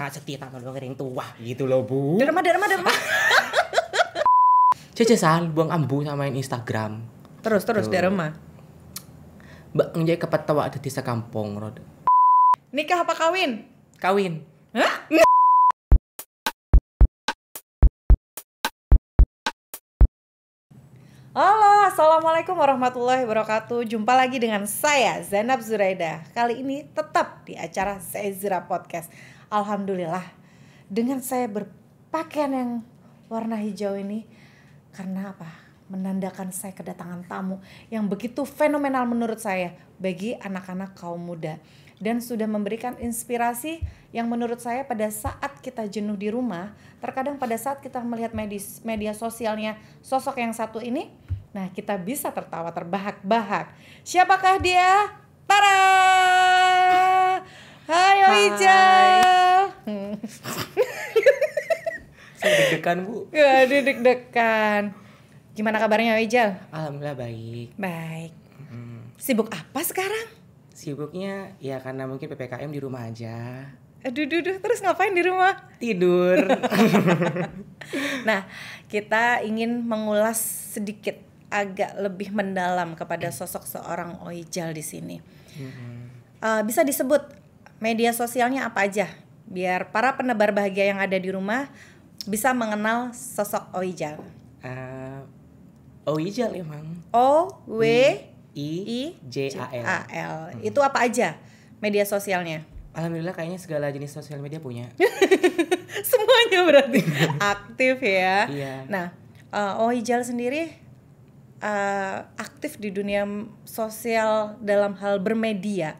setia sama orang tua gitu loh Bu. Derma. Cece sal buang ambu sama Instagram. Terus Derma. Mbak ngejek kepetawa ada di sekampung rod. Nikah apa kawin? Kawin. Hah? Halo, assalamualaikum warahmatullahi wabarakatuh. Jumpa lagi dengan saya Zainab Zuraida. Kali ini tetap di acara Zaizira Podcast. Alhamdulillah, dengan saya berpakaian yang warna hijau ini, karena apa? Menandakan saya kedatangan tamu yang begitu fenomenal menurut saya bagi anak-anak kaum muda, dan sudah memberikan inspirasi yang menurut saya pada saat kita jenuh di rumah, terkadang pada saat kita melihat media sosialnya sosok yang satu ini, nah kita bisa tertawa terbahak-bahak. Siapakah dia? Tara! Hai Ijal. Saya deg-degan Bu. Ya, deg-degan. Gimana kabarnya Ijal? Alhamdulillah baik. Baik. Sibuk apa sekarang? Sibuknya ya karena mungkin PPKM di rumah aja. Aduh, terus ngapain di rumah? Tidur. Nah, kita ingin mengulas sedikit agak lebih mendalam kepada sosok seorang Oijal di sini. Bisa disebut media sosialnya apa aja, biar para penebar bahagia yang ada di rumah bisa mengenal sosok Oijal. Oijal emang. O-W-I-J-A-L. Itu apa aja media sosialnya? Alhamdulillah kayaknya segala jenis sosial media punya. Semuanya berarti aktif ya. Iya. Nah, Oijal sendiri aktif di dunia sosial dalam hal bermedia.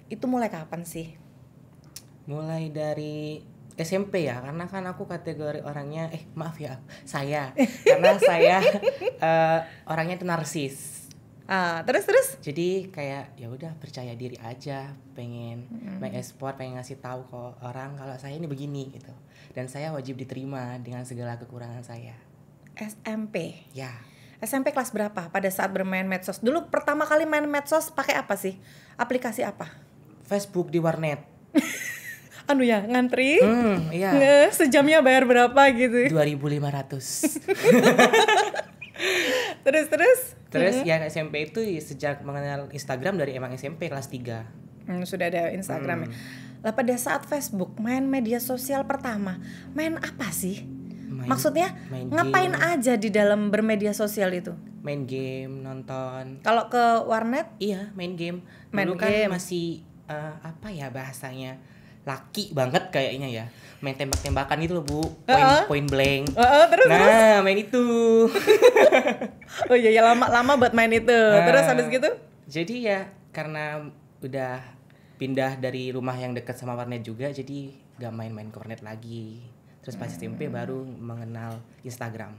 Itu mulai kapan sih? Mulai dari SMP ya, karena kan aku kategori orangnya karena saya orangnya itu narsis. Terus? Jadi kayak ya udah percaya diri aja, pengen mengekspor, pengen ngasih tahu ke orang kalau saya ini begini gitu. Dan saya wajib diterima dengan segala kekurangan saya. SMP. Ya. SMP kelas berapa pada saat bermain medsos? Dulu pertama kali main medsos pakai apa sih? Aplikasi apa? Facebook di warnet. Ngantri? Iya. Sejamnya bayar berapa gitu? 2.500. Terus ya SMP itu sejak mengenal Instagram dari emang SMP kelas 3. Sudah ada Instagram ya. Lah pada saat Facebook, main media sosial pertama, main apa sih? Maksudnya ngapain game aja di dalam bermedia sosial itu? Main game, nonton. Kalau ke warnet? Iya, main game. Dulu kan masih bahasanya laki banget kayaknya ya. Main tembak-tembakan itu loh Bu, point blank. Terus? Main itu. Oh iya, lama buat main itu. Terus habis gitu? Jadi ya karena udah pindah dari rumah yang dekat sama warnet juga, jadi gak main-main ke warnet lagi. Terus pas SMP baru mengenal Instagram.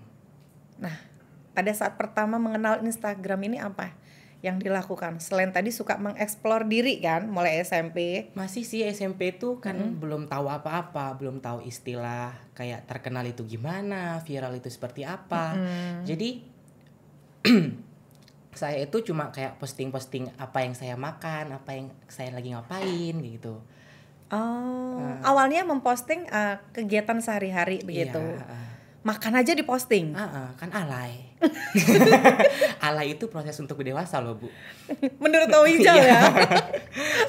Nah, pada saat pertama mengenal Instagram ini apa yang dilakukan? Selain tadi suka mengeksplor diri kan, mulai SMP. Masih sih SMP tuh kan belum tahu apa-apa, belum tahu istilah kayak terkenal itu gimana, viral itu seperti apa. Jadi saya itu cuma kayak posting-posting apa yang saya makan, apa yang saya lagi ngapain gitu. Awalnya memposting kegiatan sehari-hari begitu. Iya. Makan aja diposting. Kan alay. Alay itu proses untuk dewasa loh Bu. Menurut Oijal ya.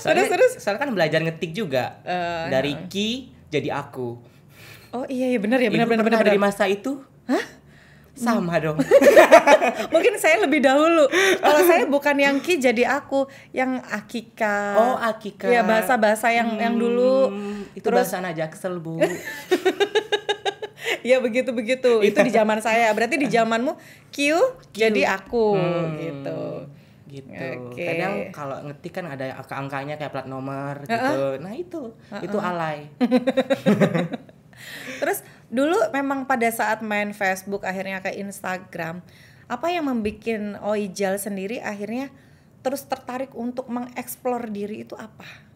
Terus. Soalnya kan belajar ngetik juga. Dari Ki jadi aku. Oh iya benar ya, benar. Dari masa itu? Hah? Sama dong. Mungkin saya lebih dahulu. Kalau saya bukan yang Ki jadi aku, yang Akika. Oh, Akika. Ya bahasa yang dulu. Itu bahasa Jaksel Bu. Ya begitu. Itu di zaman saya. Berarti di zamanmu Q jadi aku gitu. Okay. Kadang kalau ngetik kan ada angka-angkanya kayak plat nomor gitu. Nah itu alay. Terus dulu memang pada saat main Facebook akhirnya ke Instagram, apa yang membuat Oijal sendiri akhirnya terus tertarik untuk mengeksplor diri itu apa?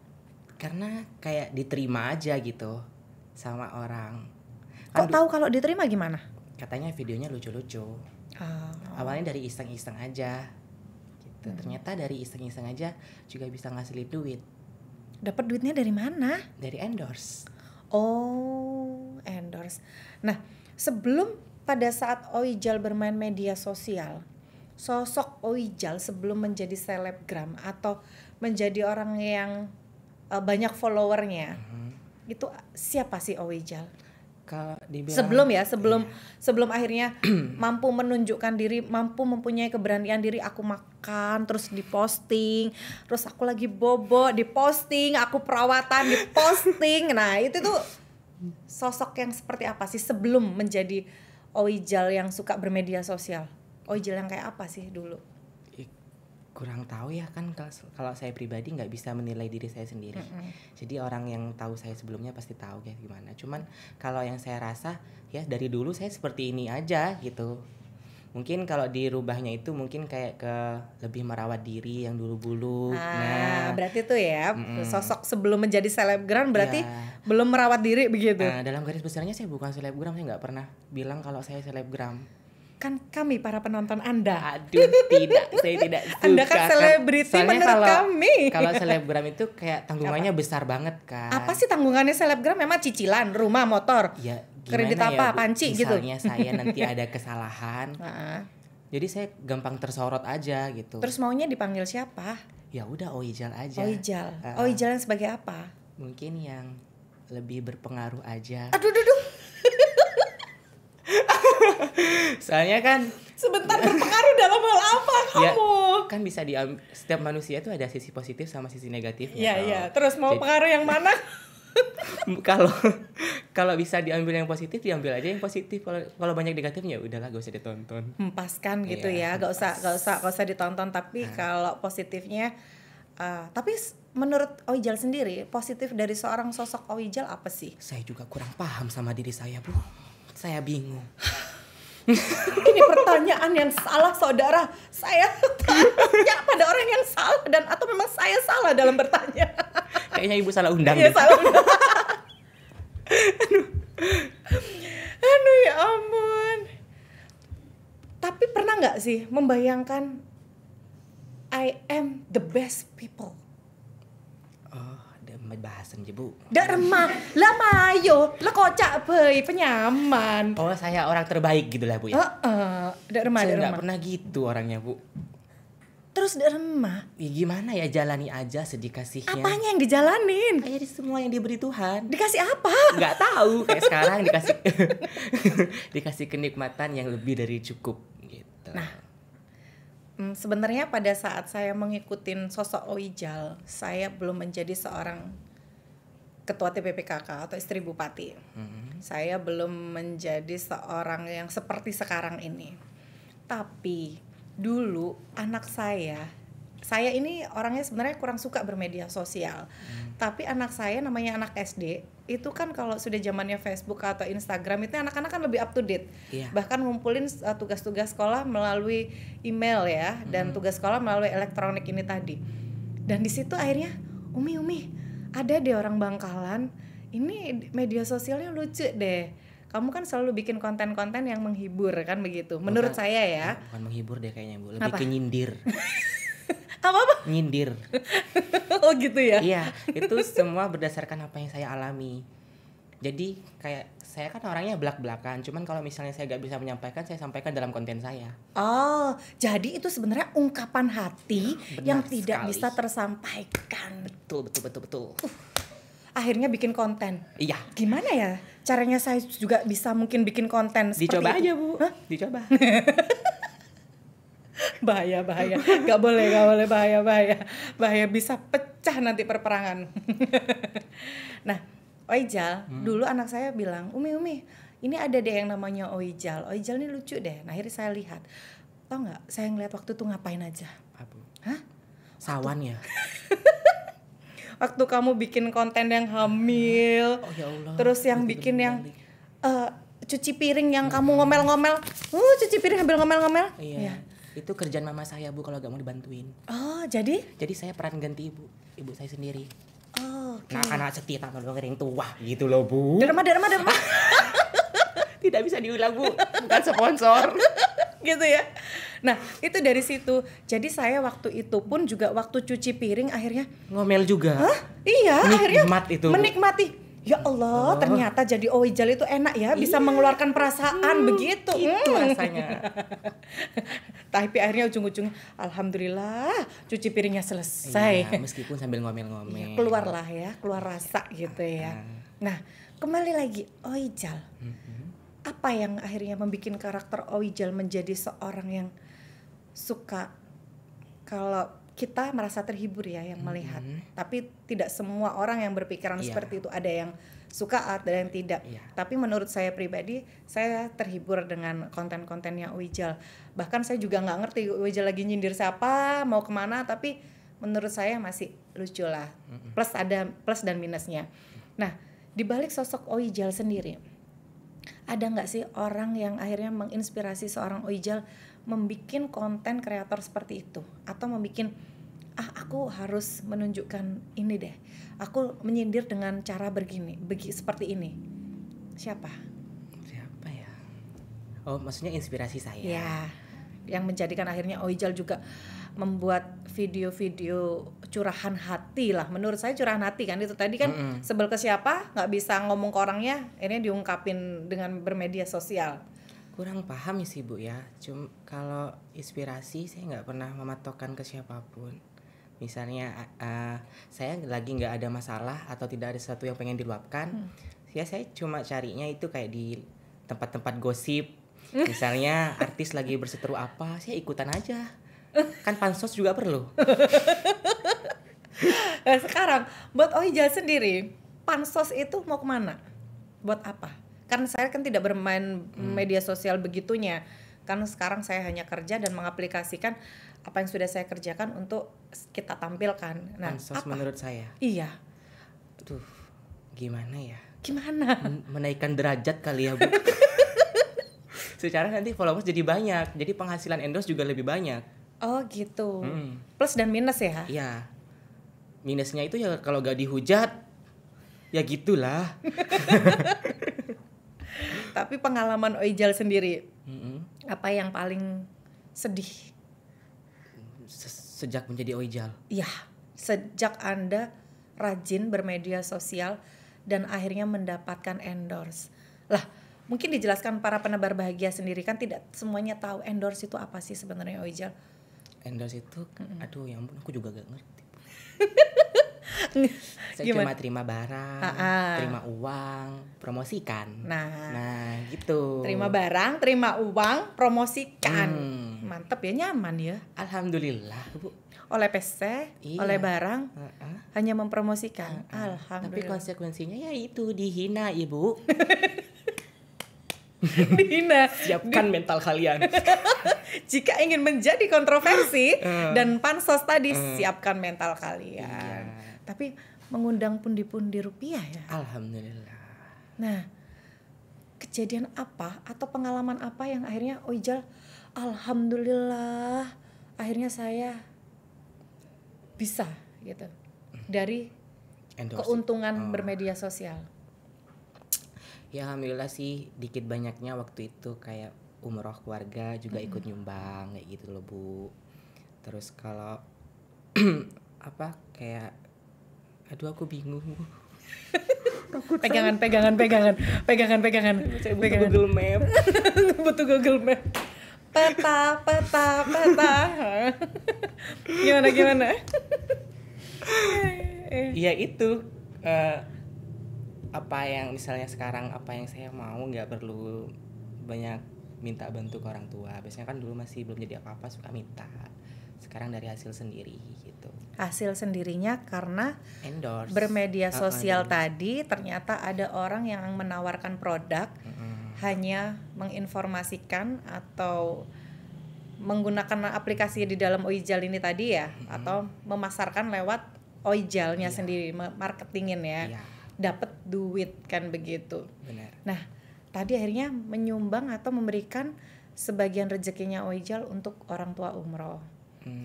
Karena kayak diterima aja gitu sama orang. Kok tahu kalau diterima gimana? Katanya videonya lucu-lucu. Awalnya dari iseng-iseng aja gitu. Ternyata dari iseng-iseng aja juga bisa ngasilin duit. Dapat duitnya dari mana? Dari endorse. Oh, endorse. Nah, sebelum pada saat Oijal bermain media sosial, sosok Oijal sebelum menjadi selebgram atau menjadi orang yang banyak followernya, itu siapa sih Oijal? Kalau dibilang Sebelum akhirnya mampu menunjukkan diri, mampu mempunyai keberanian diri, aku makan terus diposting, terus aku lagi bobo diposting, aku perawatan diposting. Nah, itu tuh sosok yang seperti apa sih sebelum menjadi Oijal yang suka bermedia sosial? Oijal yang kayak apa sih dulu? kurang tahu ya kan, kalau saya pribadi nggak bisa menilai diri saya sendiri. Jadi orang yang tahu saya sebelumnya pasti tahu kayak gimana. Cuman kalau yang saya rasa ya dari dulu saya seperti ini aja gitu. Mungkin kalau dirubahnya itu mungkin kayak ke lebih merawat diri yang dulu-dulu. Nah, berarti tuh ya sosok sebelum menjadi selebgram berarti belum merawat diri begitu. Dalam garis besarnya saya bukan selebgram, saya nggak pernah bilang kalau saya selebgram. Kan kami para penonton Anda. Aduh, tidak, saya tidak suka. Anda kan selebriti menurut kami. Kalau selebgram itu kayak tanggungannya besar banget kan. Apa sih tanggungannya selebgram? Memang cicilan, rumah, motor, ya, kredit apa, panci gitu. Misalnya saya nanti ada kesalahan, jadi saya gampang tersorot aja gitu. Terus maunya dipanggil siapa? Ya udah Oijal aja. Oijal. Oijal yang sebagai apa? Mungkin yang lebih berpengaruh aja. Aduh. Soalnya kan sebentar berpengaruh dalam hal apa kamu? Ya, kan bisa diambil, setiap manusia itu ada sisi positif sama sisi negatifnya. Iya. Terus mau pengaruh yang mana? Kalau bisa diambil yang positif, diambil aja yang positif. Kalau banyak negatifnya udahlah gak usah ditonton. Hempaskan gitu ya. Gak usah ditonton, tapi kalau positifnya tapi menurut Oijal sendiri, positif dari seorang sosok Oijal apa sih? Saya juga kurang paham sama diri saya, Bu. Saya bingung. Ini pertanyaan yang salah, saudara. Saya tanya pada orang yang salah, dan atau memang saya salah dalam bertanya? Kayaknya ibu salah undang. Iya, salah undang. Aduh ya ampun. Tapi pernah nggak sih membayangkan I am the best people? Bahasan aja, Bu. Dak remah lah mayo lah kocak beuy penyaman. Oh, saya orang terbaik gitu lah, Bu ya. Dak remah. Saya nggak pernah gitu orangnya, Bu. Terus dak remah. Ya gimana ya, jalani aja sedih kasihnya. Apanya yang dijalanin? Kayak semua yang diberi Tuhan. Dikasih apa? Nggak tahu. Kayak sekarang dikasih kenikmatan yang lebih dari cukup gitu. Nah, sebenarnya pada saat saya mengikuti sosok Oijal, saya belum menjadi seorang ketua TPPKK atau istri bupati. Saya belum menjadi seorang yang seperti sekarang ini. Tapi dulu anak saya ini orangnya sebenarnya kurang suka bermedia sosial. Tapi anak saya namanya anak SD, itu kan kalau sudah zamannya Facebook atau Instagram itu anak-anak kan lebih up to date. Bahkan ngumpulin tugas-tugas sekolah melalui email ya, dan tugas sekolah melalui elektronik ini tadi. Dan di situ akhirnya Umi, ada deh orang Bangkalan, ini media sosialnya lucu deh. Kamu kan selalu bikin konten-konten yang menghibur kan begitu. Menurut saya ya. Bukan menghibur deh kayaknya, Bu. Lebih ke nyindir. Apa? Nyindir. Oh gitu ya? Iya, itu semua berdasarkan apa yang saya alami. Jadi kayak saya kan orangnya belak-belakan, cuman kalau misalnya saya gak bisa menyampaikan, saya sampaikan dalam konten saya. Oh, jadi itu sebenarnya ungkapan hati yang tidak sekali. bisa tersampaikan. Betul. Akhirnya bikin konten. Iya. Gimana ya caranya saya juga bisa mungkin bikin konten seperti Dicoba itu? aja, Bu. Hah? Dicoba. bahaya nggak boleh bahaya, bisa pecah nanti perperangan. Nah, Oijal dulu anak saya bilang, Umi ini ada deh yang namanya Oijal ini lucu deh. Nah, akhirnya saya lihat, tau nggak saya ngeliat waktu tuh ngapain aja? Apa? Hah? Sawan ya. Waktu kamu bikin konten yang hamil, Oh ya Allah, terus yang bikin yang cuci piring yang kamu ngomel-ngomel, cuci piring sambil ngomel-ngomel. Iya. Itu kerjaan mama saya, Bu, kalau gak mau dibantuin. Oh, jadi saya peran ganti ibu saya sendiri. Oh, okay. Nah, anak setia sama yang tua gitu loh, Bu. Derma. Tidak bisa diulang, Bu. Bukan sponsor. Gitu ya. Nah, itu dari situ. Jadi saya waktu itu pun juga waktu cuci piring akhirnya ngomel juga. Iya, Nikmat akhirnya itu, Bu. menikmati. Ya Allah, ternyata jadi Oijal itu enak ya, bisa mengeluarkan perasaan begitu. Itu rasanya. Tapi akhirnya ujung-ujungnya, alhamdulillah, cuci piringnya selesai. Iya, meskipun sambil ngomel-ngomel. Ya, keluarlah ya, keluar rasa gitu ya. Nah, kembali lagi Oijal. Apa yang akhirnya membuat karakter Oijal menjadi seorang yang suka kalau kita merasa terhibur ya yang melihat, tapi tidak semua orang yang berpikiran seperti itu. Ada yang suka, ada yang tidak. Tapi menurut saya pribadi, saya terhibur dengan konten-kontennya Oijal. Bahkan saya juga nggak ngerti Oijal lagi nyindir siapa, mau kemana, tapi menurut saya masih lucu lah. Ada plus dan minusnya. Nah, di balik sosok Oijal sendiri, ada nggak sih orang yang akhirnya menginspirasi seorang Oijal membikin konten kreator seperti itu, atau membikin aku harus menunjukkan ini deh, aku menyindir dengan cara seperti ini? Siapa ya? Oh, maksudnya inspirasi saya. Ya, yang menjadikan akhirnya Oijal juga membuat video-video curahan hati lah. Menurut saya curahan hati kan itu tadi kan, sebel ke siapa nggak bisa ngomong ke orangnya, ini diungkapin dengan bermedia sosial. Kurang paham sih Bu ya. Cuma kalau inspirasi saya nggak pernah mematokkan ke siapapun. Misalnya saya lagi nggak ada masalah atau tidak ada sesuatu yang pengen diluapkan, ya saya cuma carinya itu kayak di tempat-tempat gosip. Misalnya artis lagi berseteru apa, saya ikutan aja. Kan pansos juga perlu. Nah, sekarang buat Oijal sendiri, pansos itu mau kemana? Buat apa? Karena saya kan tidak bermain media sosial begitunya. Karena sekarang saya hanya kerja dan mengaplikasikan apa yang sudah saya kerjakan untuk kita tampilkan. Nah, pansos apa? Menurut saya. Iya. Aduh, gimana ya? Gimana? Menaikkan derajat kali ya Bu. Secara nanti followers jadi banyak, jadi penghasilan endorse juga lebih banyak. Oh gitu. Plus dan minus ya? Iya. Minusnya itu ya kalau gak dihujat, ya gitulah. Tapi pengalaman Oijal sendiri, apa yang paling sedih? Sejak menjadi Oijal? Ya, sejak Anda rajin bermedia sosial dan akhirnya mendapatkan endorse. Lah, mungkin dijelaskan para penebar bahagia sendiri, kan tidak semuanya tahu endorse itu apa sih sebenarnya Oijal. Endorse itu, aduh ya ampun, aku juga gak ngerti. Saya Gimana? cuma terima barang, terima uang, promosikan. Nah gitu. Terima barang, terima uang, promosikan. Mantep ya, nyaman ya. Alhamdulillah Bu. Oleh PC, oleh barang, hanya mempromosikan. Tapi Alhamdulillah. konsekuensinya ya itu dihina Ibu. Dihina. Siapkan mental kalian. Jika ingin menjadi kontroversi dan pansos tadi, siapkan mental kalian. Tapi mengundang pundi-pundi rupiah ya. Alhamdulillah. Nah, kejadian apa atau pengalaman apa yang akhirnya Oijal, alhamdulillah, akhirnya saya bisa gitu dari keuntungan bermedia sosial. Ya alhamdulillah sih, dikit banyaknya waktu itu kayak umroh keluarga juga ikut nyumbang kayak gitu loh Bu. Terus kalau apa kayak, aduh aku bingung Bu. Pegangan. Saya butuh Google Map. Butuh Google Map. Peta. Gimana? Iya itu apa yang misalnya sekarang apa yang saya mau nggak perlu banyak minta bantu ke orang tua. Biasanya kan dulu masih belum jadi apa-apa suka minta. Sekarang dari hasil sendiri gitu. Hasil sendirinya karena endorse. Bermedia sosial tadi ternyata ada orang yang menawarkan produk, hanya menginformasikan atau menggunakan aplikasi di dalam Oijal ini tadi ya, atau memasarkan lewat Oijalnya sendiri, marketingin ya. Dapat duit kan begitu. Benar. Nah, tadi akhirnya menyumbang atau memberikan sebagian rezekinya Oijal untuk orang tua umroh.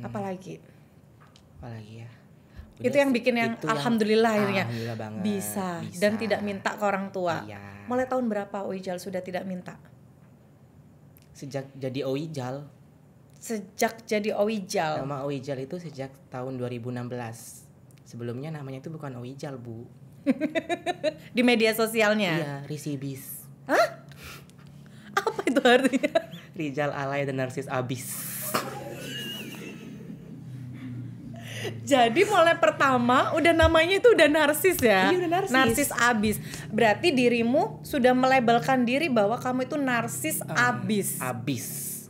Apalagi ya. Udah, itu yang bikin yang alhamdulillah akhirnya banget, bisa dan tidak minta ke orang tua. Iya. Mulai tahun berapa Oijal sudah tidak minta? Sejak jadi Oijal. Nama Oijal itu sejak tahun 2016. Sebelumnya namanya itu bukan Oijal Bu. Di media sosialnya. Iya, risibis. Apa itu artinya? Rijal alay dan narsis abis. Jadi mulai pertama udah namanya itu udah narsis ya. Iya, udah narsis. Narsis abis. Berarti dirimu sudah melabelkan diri bahwa kamu itu narsis abis. Abis.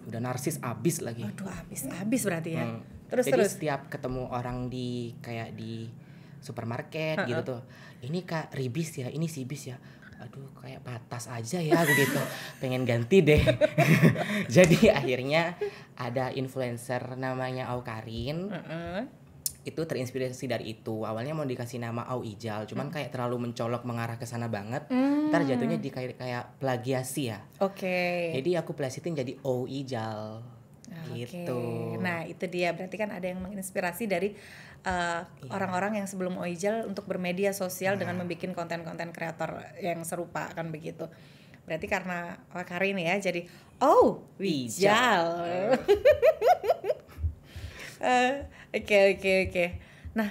Udah narsis abis lagi. Aduh, abis berarti ya. Jadi Terus. setiap ketemu orang di kayak di supermarket gitu tuh, ini Kak Ribis ya, ini Sibis ya. Aduh, kayak patas aja ya aku gitu. Pengen ganti deh. Jadi akhirnya ada influencer namanya Aukarin. Itu terinspirasi dari itu. Awalnya mau dikasih nama Au Ijal, cuman kayak terlalu mencolok mengarah ke sana banget. Ntar jatuhnya di kayak plagiasi ya. Oke. Jadi aku plesetin jadi Au Ijal. Gitu. Oke. Nah, itu dia. Berarti kan ada yang menginspirasi dari orang-orang yang sebelum Oijal untuk bermedia sosial dengan membuat konten-konten kreator yang serupa kan begitu. Berarti karena Karin ya, jadi Wijal. Oke. Nah,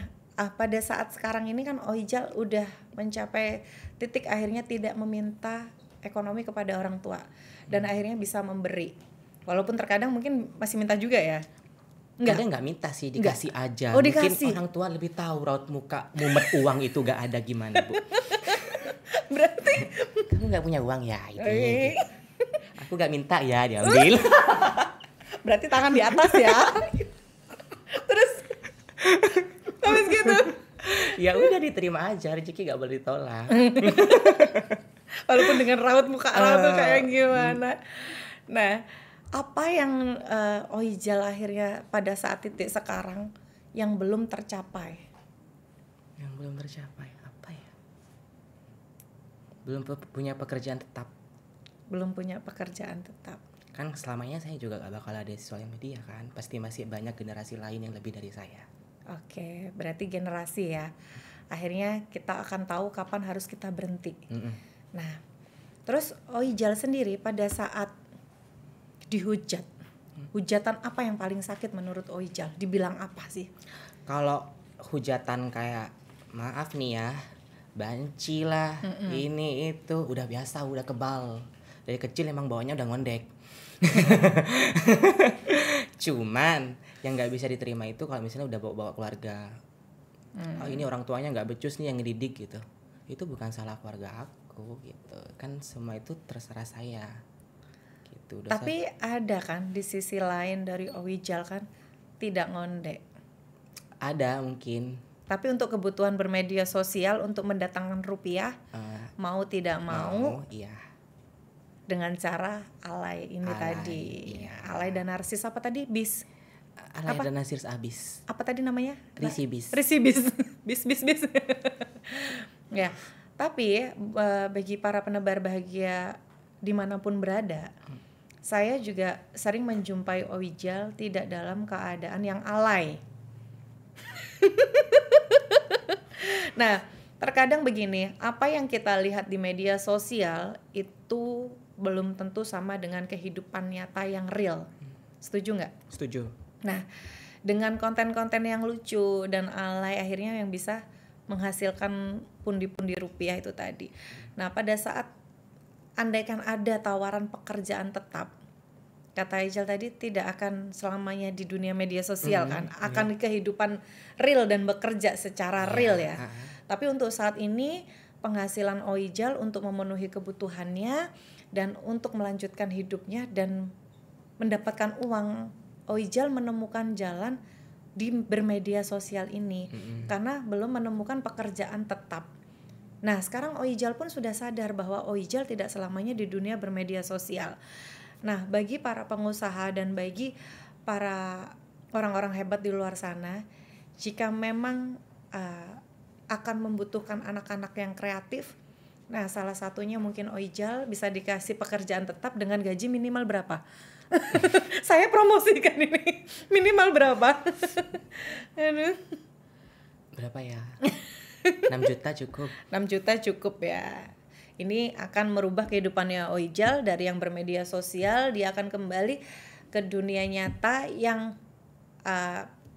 pada saat sekarang ini kan Oijal udah mencapai titik akhirnya tidak meminta ekonomi kepada orang tua dan akhirnya bisa memberi. Walaupun terkadang mungkin masih minta juga ya. Kadang nggak minta sih, dikasih aja. Oh, Mungkin dikasih. orang tua lebih tahu raut muka mumet uang itu gak ada gimana, Bu. Berarti Kamu nggak punya uang ya itu. Aku gak minta ya, diambil. berarti tangan di atas ya. Terus habis gitu. Ya udah diterima aja, rezeki gak boleh ditolak. Walaupun dengan raut muka tuh kayak gimana. Nah, apa yang Oijal akhirnya pada saat titik sekarang yang belum tercapai? Yang belum tercapai apa ya? Belum punya pekerjaan tetap. Belum punya pekerjaan tetap. Kan selamanya saya juga gak bakal ada di sosial media kan. Pasti masih banyak generasi lain yang lebih dari saya. Oke, berarti generasi ya. Akhirnya kita akan tahu kapan harus kita berhenti. Nah, terus Oijal sendiri pada saat dihujat, hujatan apa yang paling sakit menurut Oijal? Dibilang apa sih? Kalau hujatan kayak maaf nih ya, banci lah, ini itu udah biasa, udah kebal. Dari kecil emang bawanya udah ngondek. Cuman yang nggak bisa diterima itu kalau misalnya udah bawa keluarga. Oh ini orang tuanya nggak becus nih yang ngedidik gitu. Itu bukan salah keluarga aku gitu. Kan semua itu terserah saya. Gitu. Tapi ada kan di sisi lain dari Oijal kan tidak ngondek. Ada mungkin. Tapi untuk kebutuhan bermedia sosial untuk mendatangkan rupiah, mau tidak mau, iya. Dengan cara alay ini tadi. Iya. Alay dan narsis apa tadi? Bis. Alay dan narsis abis. Apa tadi namanya? Risibis. Bis. Ya, tapi bagi para penebar bahagia dimanapun berada, saya juga sering menjumpai Oijal tidak dalam keadaan yang alay. Nah, terkadang begini, apa yang kita lihat di media sosial itu belum tentu sama dengan kehidupan nyata yang real. Setuju nggak? Setuju. Nah, dengan konten-konten yang lucu dan alay akhirnya yang bisa menghasilkan pundi-pundi rupiah itu tadi. Nah, pada saat andaikan ada tawaran pekerjaan tetap, kata Ijal tadi tidak akan selamanya di dunia media sosial kan, akan di kehidupan real dan bekerja secara real ya. Tapi untuk saat ini penghasilan Oijal untuk memenuhi kebutuhannya dan untuk melanjutkan hidupnya dan mendapatkan uang, Oijal menemukan jalan di bermedia sosial ini karena belum menemukan pekerjaan tetap. Nah, sekarang Oijal pun sudah sadar bahwa Oijal tidak selamanya di dunia bermedia sosial. Nah, bagi para pengusaha dan bagi para orang-orang hebat di luar sana, jika memang akan membutuhkan anak-anak yang kreatif, nah salah satunya mungkin Oijal bisa dikasih pekerjaan tetap dengan gaji minimal berapa? Saya promosikan ini, minimal berapa? Aduh. Berapa ya? 6 juta cukup. 6 juta cukup ya. Ini akan merubah kehidupannya Oijal dari yang bermedia sosial, dia akan kembali ke dunia nyata yang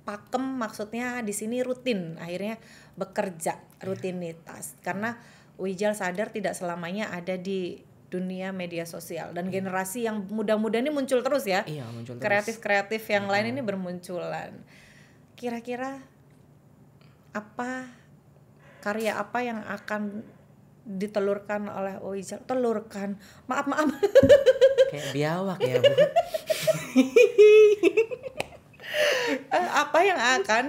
pakem, maksudnya di sini rutin. Akhirnya bekerja, rutinitas. Karena Wijal sadar tidak selamanya ada di dunia media sosial dan generasi yang muda-muda ini muncul terus ya. Iya, muncul terus. Kreatif-kreatif yang lain ini bermunculan. Kira-kira apa karya apa yang akan ditelurkan oleh Wijal? Telurkan. Maaf. Kayak biawak ya, Bu. Apa yang akan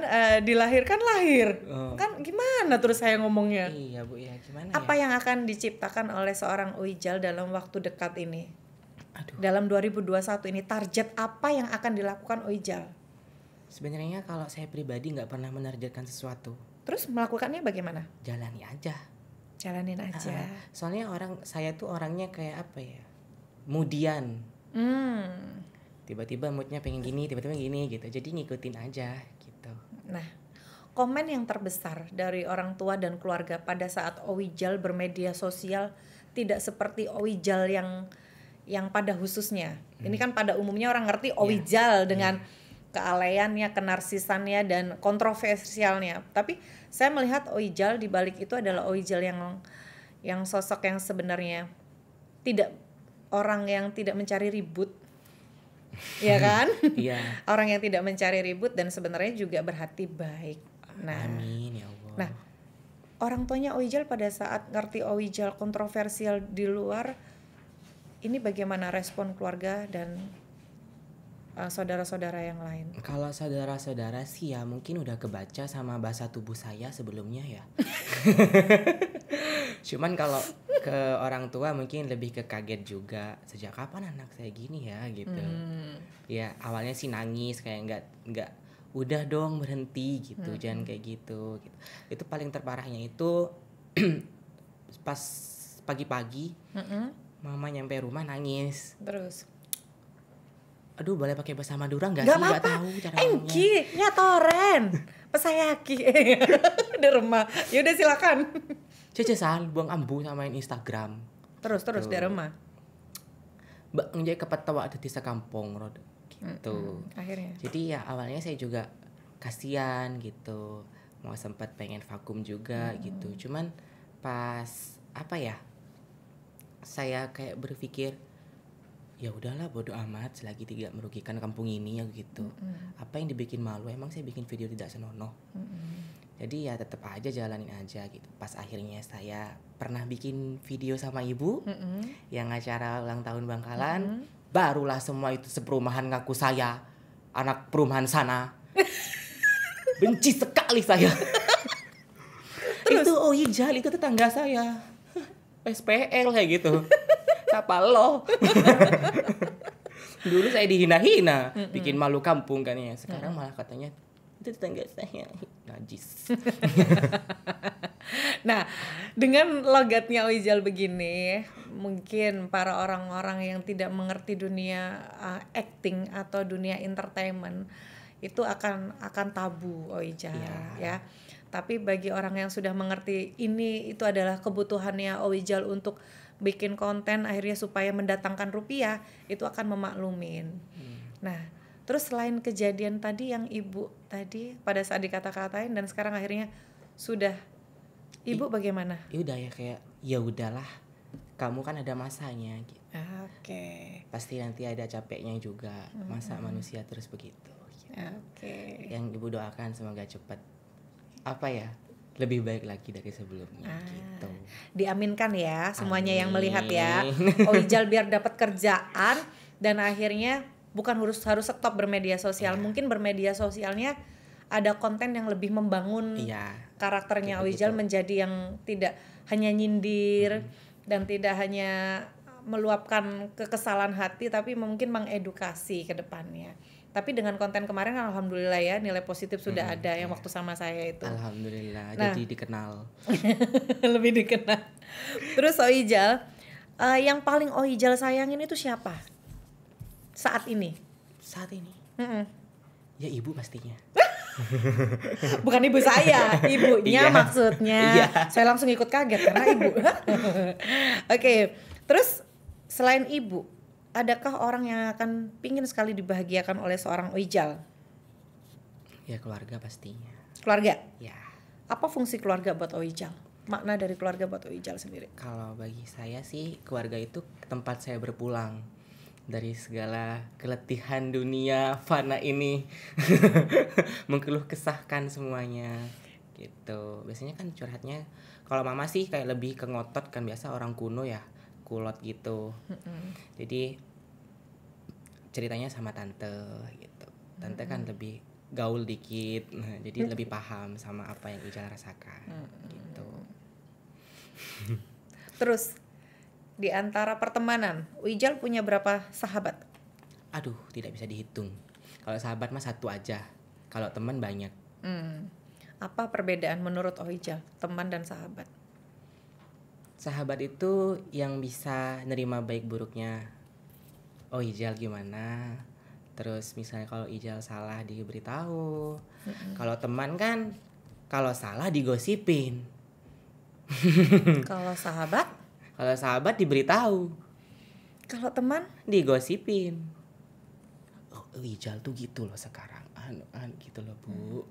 dilahirkan lahir. Oh. Kan gimana terus saya ngomongnya? Iya, Bu, ya gimana Apa ya? yang akan diciptakan oleh seorang Wijal dalam waktu dekat ini? Aduh. Dalam 2021 ini target apa yang akan dilakukan Wijal? Sebenarnya kalau saya pribadi nggak pernah menargetkan sesuatu. Terus melakukannya bagaimana? Jalani aja. Jalanin aja. Soalnya saya tuh orangnya kayak apa ya? Moodian. Tiba-tiba moodnya pengen gini, tiba-tiba gini gitu. Jadi ngikutin aja gitu. Nah, komen yang terbesar dari orang tua dan keluarga pada saat Wijal bermedia sosial tidak seperti Wijal yang pada khususnya. Ini kan pada umumnya orang ngerti Wijal dengan kealeannya, kenarsisannya dan kontroversialnya. Tapi saya melihat Wijal di balik itu adalah Wijal yang sosok yang sebenarnya tidak orang yang tidak mencari ribut. Ya kan? Iya. Orang yang tidak mencari ribut dan sebenarnya juga berhati baik. Nah, Amin ya Allah. Nah, orang tuanya Wijal pada saat ngerti Wijal kontroversial di luar, ini bagaimana respon keluarga dan saudara-saudara yang lain? Kalau saudara-saudara sih ya mungkin udah kebaca sama bahasa tubuh saya sebelumnya ya. Cuman kalau ke orang tua mungkin lebih ke kaget juga. Sejak kapan anak saya gini ya gitu. Ya awalnya sih nangis kayak nggak udah dong berhenti gitu, jangan kayak gitu. Itu paling terparahnya itu pas pagi-pagi mama nyampe rumah nangis. Terus? Aduh, boleh pakai bahasa Madura nggak sih? Nggak Nggak tahu cara ngomongnya. Engki, ya toren, pesayaki, di rumah. Yaudah silakan. Cecesan buang ambu samain Instagram. Terus di rumah. Mbak ngejek kepetawa ada di sekampung rod gitu. Akhirnya. Jadi ya awalnya saya juga kasihan gitu. Mau sempat pengen vakum juga gitu. Cuman pas apa ya? Saya kayak berpikir ya udahlah bodo amat selagi tidak merugikan kampung ini ya gitu. Apa yang dibikin malu? Emang saya bikin video tidak senonoh. Jadi ya tetap aja jalanin aja gitu. Pas akhirnya saya pernah bikin video sama ibu yang acara ulang tahun Bangkalan, barulah semua itu seperumahan ngaku saya anak perumahan sana. Benci sekali saya. Itu Wijal, itu tetangga saya. SPL kayak gitu. Siapa lo? Dulu saya dihina-hina, bikin malu kampung kan ya. Sekarang malah katanya itu tetangga saya najis. Nah, dengan logatnya Wijal begini, mungkin para orang-orang yang tidak mengerti dunia acting atau dunia entertainment itu akan tabu Wijal ya. Tapi bagi orang yang sudah mengerti ini itu adalah kebutuhannya Wijal untuk bikin konten akhirnya supaya mendatangkan rupiah, itu akan memaklumin. Nah, terus selain kejadian tadi yang ibu tadi pada saat dikata-katain dan sekarang akhirnya sudah, ibu bagaimana? Ya udah ya kayak ya udahlah, kamu kan ada masanya gitu. Oke. Pasti nanti ada capeknya juga, masa manusia terus begitu. Oke. Yang ibu doakan semoga cepat apa ya lebih baik lagi dari sebelumnya gitu. Diaminkan ya semuanya yang melihat Amin. ya. Wijal biar dapat kerjaan dan akhirnya bukan harus stop bermedia sosial. Mungkin bermedia sosialnya ada konten yang lebih membangun karakternya Wijal menjadi yang tidak hanya nyindir dan tidak hanya meluapkan kekesalan hati, tapi mungkin mengedukasi ke depannya. Tapi dengan konten kemarin alhamdulillah ya nilai positif sudah ada yang waktu sama saya itu. Alhamdulillah, Nah, jadi dikenal. lebih dikenal. Terus Wijal, yang paling Wijal sayangin itu siapa saat ini? Saat ini ya ibu pastinya. Bukan ibu saya, ibunya Iya. maksudnya. Iya. Saya langsung ikut kaget karena ibu. Oke, terus selain ibu, adakah orang yang akan pingin sekali dibahagiakan oleh seorang Wijal? Ya keluarga pastinya. Keluarga? Ya. Apa fungsi keluarga buat Oijal? Makna dari keluarga buat Oijal sendiri? Kalau bagi saya sih keluarga itu tempat saya berpulang dari segala keletihan dunia fana ini. Mengeluh kesahkan semuanya gitu. Biasanya kan curhatnya kalau mama sih kayak lebih ke ngotot kan, biasa orang kuno ya, kulot gitu. Jadi ceritanya sama tante gitu. Tante kan lebih gaul dikit, nah, jadi lebih paham sama apa yang Ijal rasakan gitu. Terus di antara pertemanan, Wijal punya berapa sahabat? Aduh, tidak bisa dihitung. Kalau sahabat mah satu aja. Kalau teman banyak. Apa perbedaan menurut Oijal teman dan sahabat? Sahabat itu yang bisa nerima baik buruknya. Oh Ijal gimana? Terus misalnya kalau Ijal salah diberitahu. Kalau teman kan kalau salah digosipin. Kalau sahabat? Kalau sahabat diberitahu, Kalau teman? digosipin. Oh Ijal tuh gitu loh sekarang. Gitu loh Bu.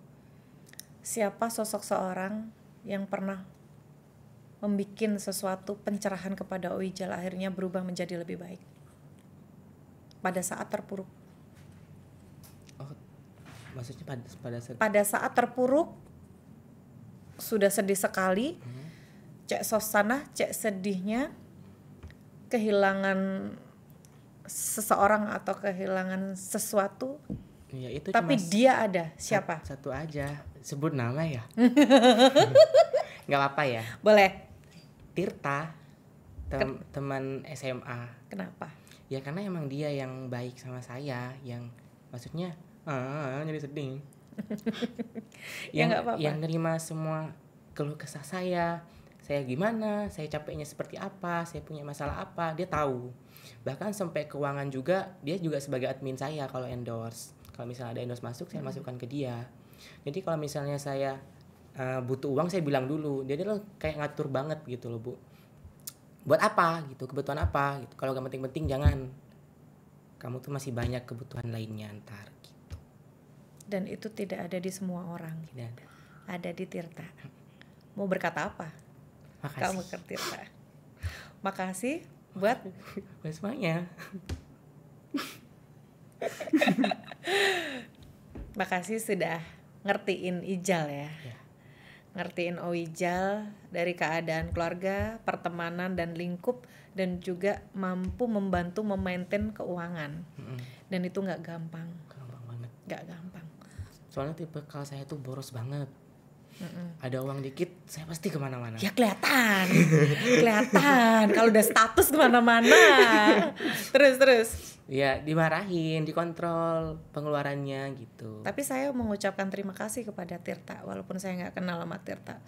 Siapa sosok seorang yang pernah membikin sesuatu pencerahan kepada Oijal akhirnya berubah menjadi lebih baik pada saat terpuruk? Oh, maksudnya pada saat Pada saat terpuruk, sudah sedih sekali, cek suasana, cek sedihnya, kehilangan seseorang atau kehilangan sesuatu, ya itu tapi cuma dia ada. Siapa? satu aja. Sebut nama ya. Nggak apa-apa ya. Boleh. Tirta, teman SMA. Kenapa? Ya karena emang dia yang baik sama saya, yang maksudnya jadi sedih. Ya nggak apa-apa. Yang nerima semua keluh kesah saya gimana, saya capeknya seperti apa, saya punya masalah apa, dia tahu. Bahkan sampai keuangan juga, dia juga sebagai admin saya kalau endorse. Kalau misalnya ada endorse masuk, saya masukkan ke dia. Jadi kalau misalnya saya butuh uang, saya bilang dulu. Dia lo kayak ngatur banget gitu loh Bu. Buat apa gitu, kebutuhan apa gitu. Kalau gak penting-penting jangan. Kamu tuh masih banyak kebutuhan lainnya ntar gitu. Dan itu tidak ada di semua orang. Tidak ada. Ada di Tirta. Mau berkata apa? Makasih. Kamu ke Tirta. Makasih buat semuanya. makasih sudah ngertiin Ijal ya. Ngertiin Oijal dari keadaan keluarga, pertemanan dan lingkup, dan juga mampu membantu memaintain keuangan. Dan itu nggak gampang. Gampang banget. Nggak gampang. Soalnya tipe kalau saya tuh boros banget. Ada uang dikit, saya pasti kemana-mana. Ya kelihatan, kelihatan. Kalau udah status kemana-mana. Terus. Ya dimarahin, dikontrol pengeluarannya gitu. Tapi saya mengucapkan terima kasih kepada Tirta, walaupun saya nggak kenal sama Tirta,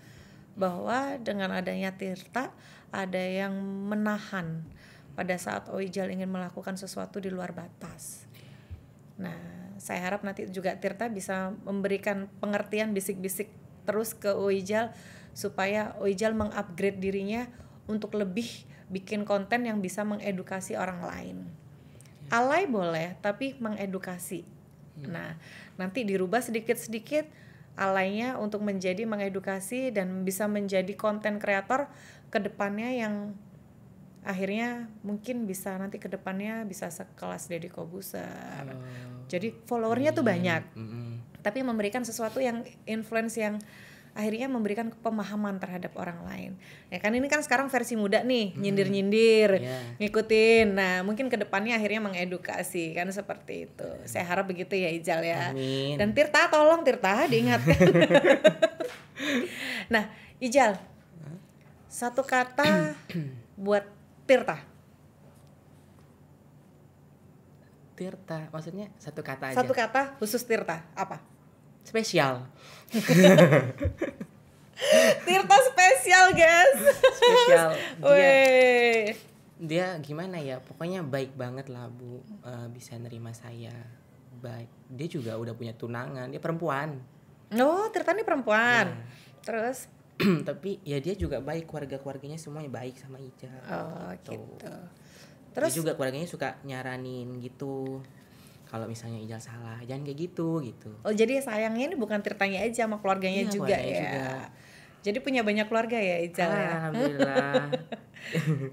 bahwa dengan adanya Tirta ada yang menahan pada saat Oijal ingin melakukan sesuatu di luar batas. Nah, saya harap nanti juga Tirta bisa memberikan pengertian bisik-bisik terus ke Oijal supaya Oijal mengupgrade dirinya untuk lebih bikin konten yang bisa mengedukasi orang lain. Alay boleh, tapi mengedukasi. Nah, nanti dirubah sedikit-sedikit alaynya untuk menjadi mengedukasi dan bisa menjadi konten kreator ke depannya yang akhirnya mungkin bisa nanti ke depannya bisa sekelas Deddy Kobuser. Jadi followernya tuh banyak. Tapi memberikan sesuatu yang influence yang akhirnya memberikan pemahaman terhadap orang lain. Ya kan ini kan sekarang versi muda nih, nyindir-nyindir, ngikutin. Nah, mungkin ke depannya akhirnya mengedukasi kan seperti itu. Saya harap begitu ya Ijal ya. Amin. Dan Tirta tolong Tirta diingatkan. Nah, Ijal. Satu kata buat Tirta. Tirta, maksudnya satu kata aja. Satu kata khusus Tirta, apa? Spesial. Tirta spesial, guys. Spesial. Weh. Dia gimana ya? Pokoknya baik banget lah Bu. Bisa nerima saya. Baik. Dia juga udah punya tunangan. Dia perempuan. Oh, Tirta ini perempuan. Ya. Terus? Tapi ya dia juga baik. Keluarganya semuanya baik sama Ijal. Oh, gitu. Terus dia juga keluarganya suka nyaranin gitu. kalau misalnya Ijal salah, jangan kayak gitu. Oh jadi sayangnya ini bukan Tirtanya aja sama keluarganya Iya, juga keluarganya ya. juga. Jadi punya banyak keluarga ya Ijal ya. Alhamdulillah.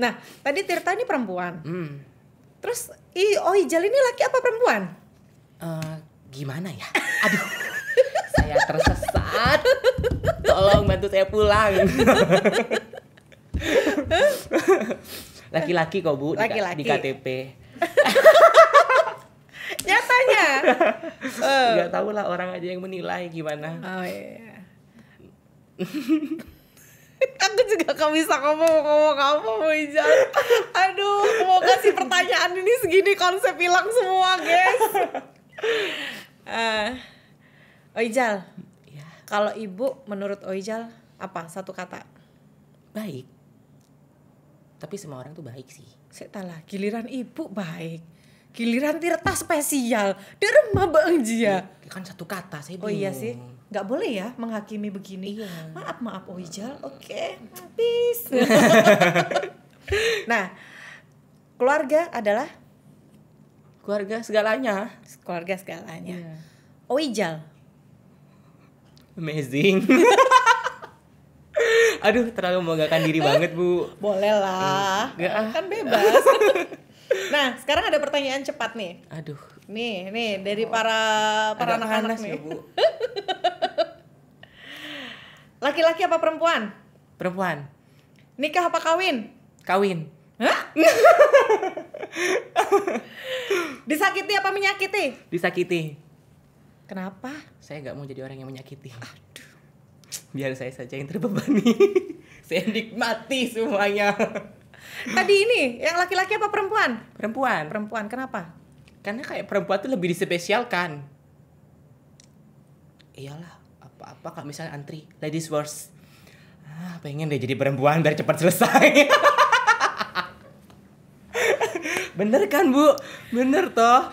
Nah tadi Tirta ini perempuan. Hmm. Terus Ijal ini laki apa perempuan? Gimana ya? Aduh, saya tersesat. Tolong bantu saya pulang. Laki-laki kok Bu, Laki-laki. di KTP. Nyatanya. Nggak tahu lah, orang aja yang menilai gimana. Oh iya. Aku juga gak bisa ngomong apa Ijal. Aduh, mau kasih pertanyaan ini segini konsep hilang semua guys. Ijal, Ya, kalau ibu menurut Ijal apa satu kata? baik. Tapi semua orang tuh baik sih. Setelah giliran ibu baik, giliran Tirta spesial. Dia remah bang Jia. Kan satu kata, saya Oh bingung. iya sih, nggak boleh ya menghakimi begini. Iya. Maaf Ijal, oke, habis. Nah, keluarga adalah Keluarga segalanya. keluarga segalanya. Iya. Ijal, Amazing. Aduh, terlalu membanggakan diri banget Bu. boleh lah, Enggak ah. kan bebas. Nah, sekarang ada pertanyaan cepat nih. Aduh, Nih dari para agak anak-anak panas nih. ya Bu. Laki-laki apa perempuan? Perempuan, Nikah apa kawin? kawin. Hah? Disakiti apa menyakiti? Disakiti. Kenapa? Saya nggak mau jadi orang yang menyakiti. Aduh. Biar saya saja yang terbebani. Saya nikmati semuanya. Tadi ini yang laki-laki apa perempuan? Perempuan. Perempuan, kenapa? Karena kayak perempuan tuh lebih dispesialkan. Iyalah, apa-apa kalau misalnya antri, ladies first. Pengen deh jadi perempuan biar cepat selesai. Bener kan Bu? Bener toh.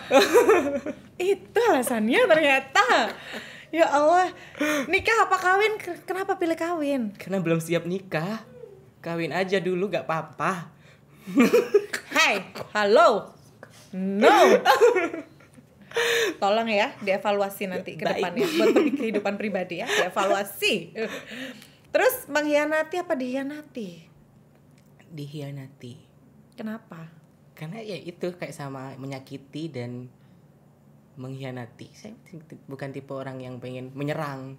Itu alasannya ternyata. Ya Allah, nikah apa kawin? Kenapa pilih kawin? Karena belum siap nikah. Kawin aja dulu gak apa-apa. Hai, halo. No. Tolong ya dievaluasi nanti ke Baik. depannya buat kehidupan pribadi ya, dievaluasi. Terus mengkhianati apa dihianati? Dihianati. Kenapa? Karena ya itu kayak sama menyakiti dan mengkhianati. Saya bukan tipe orang yang pengen menyerang.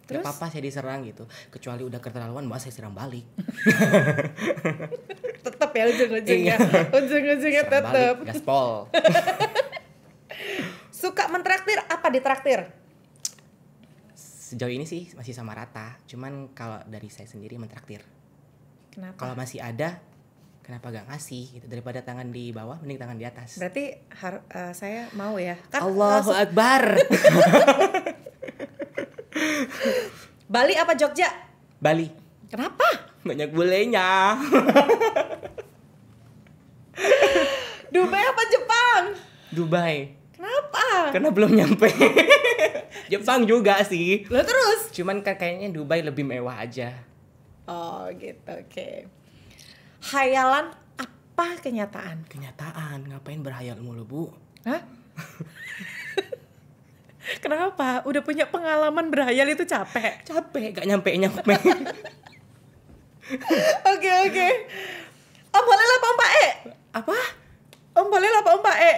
Terus? Gak apa-apa saya diserang gitu. Kecuali udah keterlaluan, malah saya serang balik. Tetap ya ujung-ujungnya. Ujung-ujungnya Serang tetap. balik, gaspol. Suka mentraktir apa ditraktir? Sejauh ini sih masih sama rata. Cuman kalau dari saya sendiri mentraktir. Kenapa? Kalau masih ada, kenapa gak ngasih gitu. Daripada tangan di bawah, mending tangan di atas. Berarti saya mau ya. Kan, Allahu Akbar. Bali apa Jogja? Bali. Kenapa? Banyak bulenya. Dubai apa Jepang? Dubai. Kenapa? Karena belum nyampe. Jepang juga sih. Lo terus? Cuman kayaknya Dubai lebih mewah aja. Oh gitu, oke. Hayalan apa kenyataan? Kenyataan, ngapain berhayal mulu Bu? Hah? Kenapa? Udah punya pengalaman berhayal itu capek? Capek, gak nyampe-nyampe. Oke. Om Holel apa Om Pak E? Apa? Om Holel apa Om Pak E?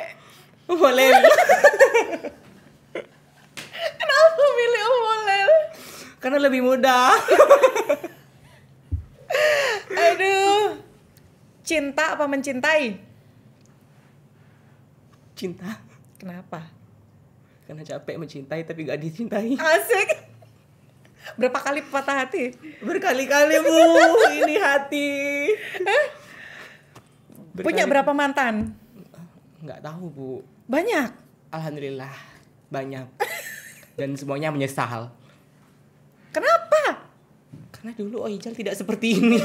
Boleh. Kenapa milih Om Holel? Karena lebih mudah. Aduh. Cinta apa mencintai? Cinta. Kenapa? Karena capek mencintai tapi gak dicintai. Asik. Berapa kali patah hati? Berkali-kali Bu, ini hati. Punya berapa mantan? Nggak tahu Bu. Banyak. Alhamdulillah banyak. Dan semuanya menyesal. Kenapa? Karena dulu Ijal tidak seperti ini.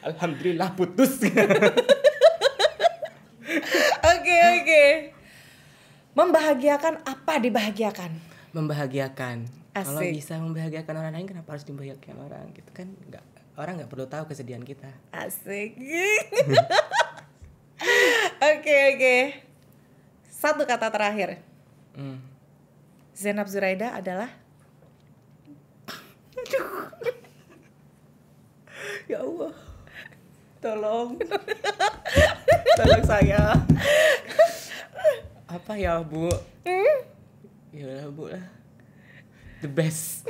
Alhamdulillah putus. Oke. Membahagiakan apa dibahagiakan? Membahagiakan. Kalau Asik. bisa membahagiakan orang lain, kenapa harus membahagiakan orang gitu kan? Orang nggak perlu tahu kesedihan kita. Asik. Oke. satu kata terakhir. Hmm. Zainab Zuraida adalah Ya Allah, tolong saya. Apa ya Bu? Ya udah Bu lah, the best.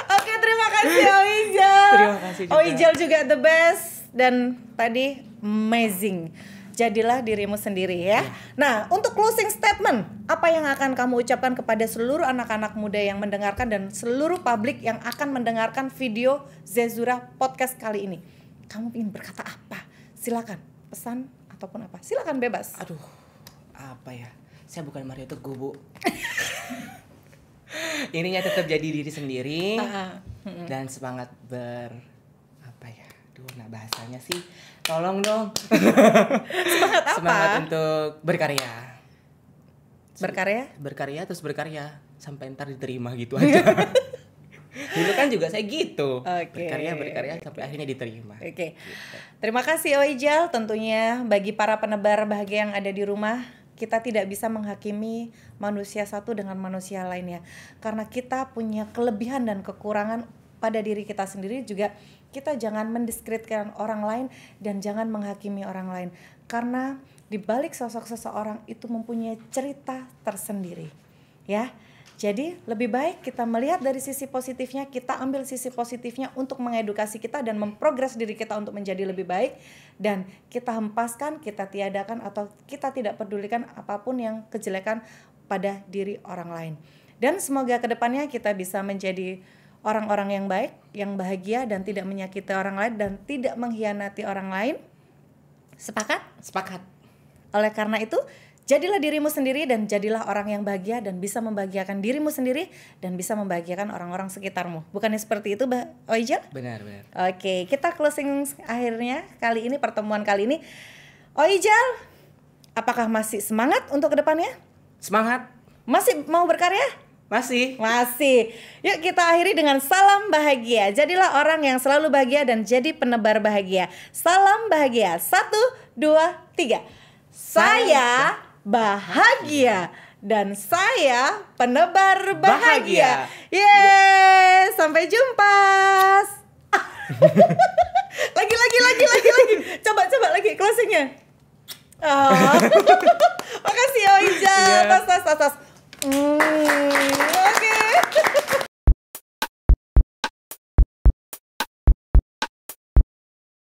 Oke, terima kasih Oijal. Terima kasih juga. Oijal juga the best. Dan tadi amazing. Jadilah dirimu sendiri ya. Nah, untuk closing statement, apa yang akan kamu ucapkan kepada seluruh anak-anak muda yang mendengarkan dan seluruh publik yang akan mendengarkan video Zezura podcast kali ini? Kamu ingin berkata apa? Silakan, pesan ataupun apa? Silakan bebas. Aduh, apa ya? Saya bukan Mario Teguh Bu. Ininya tetap jadi diri sendiri dan semangat apa ya? Duh, nah bahasanya sih, tolong dong. Semangat apa? Semangat untuk berkarya. Berkarya? Terus berkarya sampai ntar diterima gitu aja. Dulu kan juga saya gitu. Berkarya sampai akhirnya diterima. Oke. Terima kasih Oijal. Tentunya bagi para penebar bahagia yang ada di rumah, kita tidak bisa menghakimi manusia satu dengan manusia lainnya. Karena kita punya kelebihan dan kekurangan pada diri kita sendiri juga. Kita jangan mendiskreditkan orang lain dan jangan menghakimi orang lain. Karena di balik sosok seseorang itu mempunyai cerita tersendiri. Ya. Jadi lebih baik kita melihat dari sisi positifnya, kita ambil sisi positifnya untuk mengedukasi kita dan memprogres diri kita untuk menjadi lebih baik. Dan kita hempaskan, kita tiadakan atau kita tidak pedulikan apapun yang kejelekan pada diri orang lain. Dan semoga kedepannya kita bisa menjadi orang-orang yang baik, yang bahagia dan tidak menyakiti orang lain dan tidak mengkhianati orang lain. Sepakat? Sepakat. Oleh karena itu, jadilah dirimu sendiri dan jadilah orang yang bahagia dan bisa membahagiakan dirimu sendiri dan bisa membahagiakan orang-orang sekitarmu. Bukannya seperti itu, Mbak Oijal? Benar. Oke, kita closing akhirnya kali ini, pertemuan kali ini. Oijal, apakah masih semangat untuk kedepannya? Semangat. Masih mau berkarya? Masih. Yuk kita akhiri dengan salam bahagia. Jadilah orang yang selalu bahagia dan jadi penebar bahagia. Salam bahagia. 1, 2, 3. Saya bahagia dan saya penebar bahagia. Yeay, sampai jumpa. Lagi. Coba lagi closingnya. Oh. Makasih Oijal. Tas.